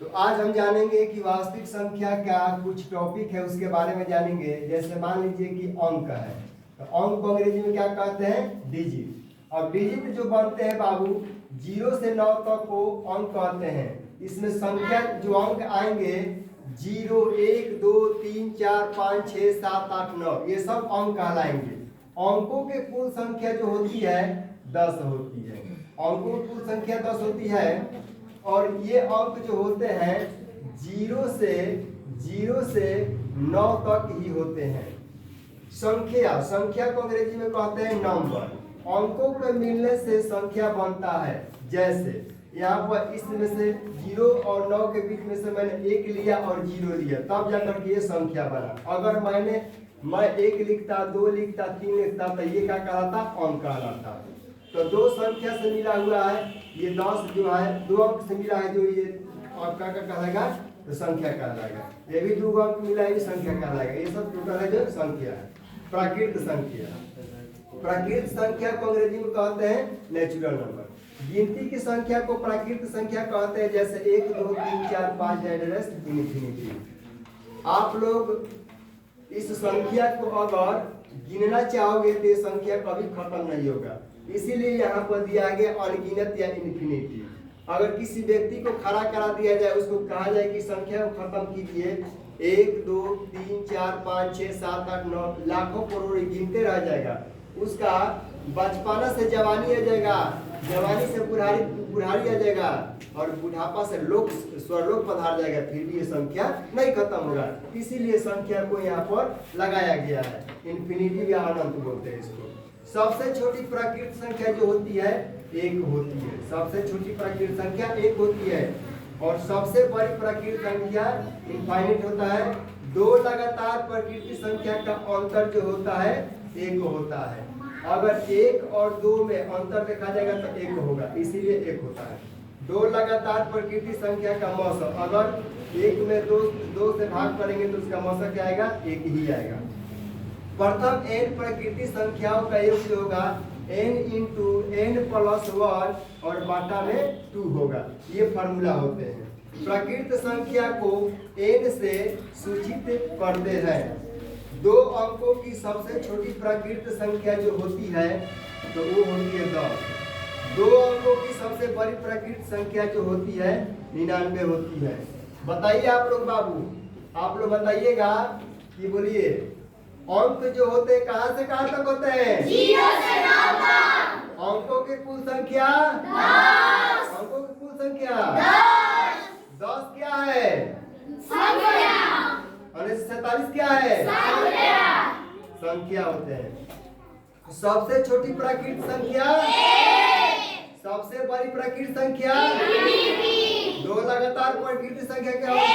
तो आज हम जानेंगे कि वास्तविक संख्या क्या कुछ टॉपिक है उसके बारे में जानेंगे। जैसे मान लीजिए कि अंक है, तो अंक को अंग्रेजी में क्या कहते हैं? डिजिट। और डिजिट जो बनते हैं बाबू 0 से 9 तक को अंक कहते हैं। इसमें संख्या जो अंक आएंगे 0, 1, 2, 3, 4, 5, 6, 7, 8, 9 ये सब अंक कहलाएंगे। अंकों के कुल संख्या जो होती है 10 होती है। अंकों की कुल संख्या 10 होती है और ये अंक जो होते हैं 0 से 9 तक ही होते हैं। संख्या को अंग्रेजी में कहते हैं नंबर। अंकों के मिलने से संख्या बनता है। जैसे यहाँ पर इसमें से 0 और 9 के बीच में से मैंने 1 लिया और 0 लिया, तब जाकर के ये संख्या बना। अगर मैं 1 लिखता, 2 लिखता, 3 लिखता तो ये क्या कहलाता? अंक कहलाता। तो दो संख्या से मिला हुआ है ये 10 जो है 2 अंक से मिला है, जो ये आपका क्या कहलाएगा? तो संख्या कहलाएगा। ये भी 2 अंक मिला है, ये संख्या कहलाएगा। ये सब टोटल है जो संख्या है। प्राकृत संख्या को अंग्रेजी में कहते हैं नेचुरल नंबर। गिनती की संख्या को प्राकृत संख्या कहते हैं। जैसे 1, 2, 3, 4, 5 इन्फिनिटी। आप लोग इस संख्या को अगर गिनना चाहोगे तो ये संख्या कभी खत्म नहीं होगा। इसीलिए यहाँ पर दिया गया अनगिनत या इन्फिनिटी। अगर किसी व्यक्ति को खड़ा करा दिया जाए, उसको कहा जाए कि संख्या को खत्म कीजिए, 1, 2, 3, 4, 5, 6, 7, 8, 9 लाखों करोड़ गिनते रह जाएगा। उसका बचपना से जवानी आ जाएगा, जवानी से बुढ़ारी आ जाएगा और बुढ़ापा से स्वरलोक पधार जाएगा, फिर भी ये संख्या नहीं खत्म होगा। इसीलिए संख्या को यहाँ पर लगाया गया है। इन्फिनिटी या अनंत बोलते हैं इसको। सबसे छोटी प्राकृत संख्या जो होती है 1 होती है। सबसे छोटी प्राकृत संख्या 1 होती है और सबसे बड़ी प्राकृत संख्या इनफाइनाइट होता है। 2 लगातार प्राकृतिक संख्या का अंतर जो होता है 1 होता है। अगर 1 और 2 में अंतर देखा जाएगा तो 1 होगा, इसीलिए 1 होता है। 2 लगातार प्राकृतिक संख्या का मौसम, अगर 1 में 2 से भाग करेंगे तो उसका मौसम क्या आएगा? 1 ही आएगा। प्रथम n प्राकृतिक संख्याओं का योग जो होगा n × n+1 और बाटा में 2 होगा। ये फार्मूला होते हैं। प्राकृत संख्या को n से सूचित करते हैं। 2 अंकों की सबसे छोटी प्राकृत संख्या जो होती है तो वो होती है 10। 2 अंकों की सबसे बड़ी प्राकृत संख्या जो होती है 99 होती है। बताइए आप लोग बाबू, आप लोग बताइएगा कि बोलिए अंक जो होते हैं कहां से कहां तक होते हैं? 0 से 9 तक। अंकों की कुल संख्या 10। अंकों की कुल संख्या 10। 10 क्या है? संख्या। और 47 क्या है? संख्या होते हैं। सबसे छोटी प्राकृत संख्या 1। सबसे बड़ी प्राकृत संख्या 2 लगातार प्राकृत संख्या क्या होता है?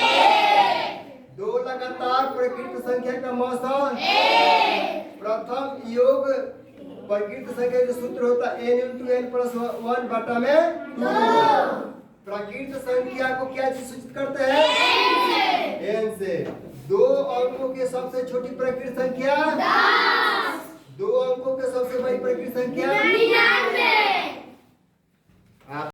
2 लगातार प्राकृत संख्या का मौसम 1। प्रथम योग प्राकृत संख्या जो सूत्र होता है n × n+1 बटा में 2। प्राकृत संख्या को क्या सूचित करते हैं? n से। 2 अंकों के सबसे छोटी प्राकृत संख्या 10। 2 अंकों के सबसे बड़ी प्राकृत संख्या 99।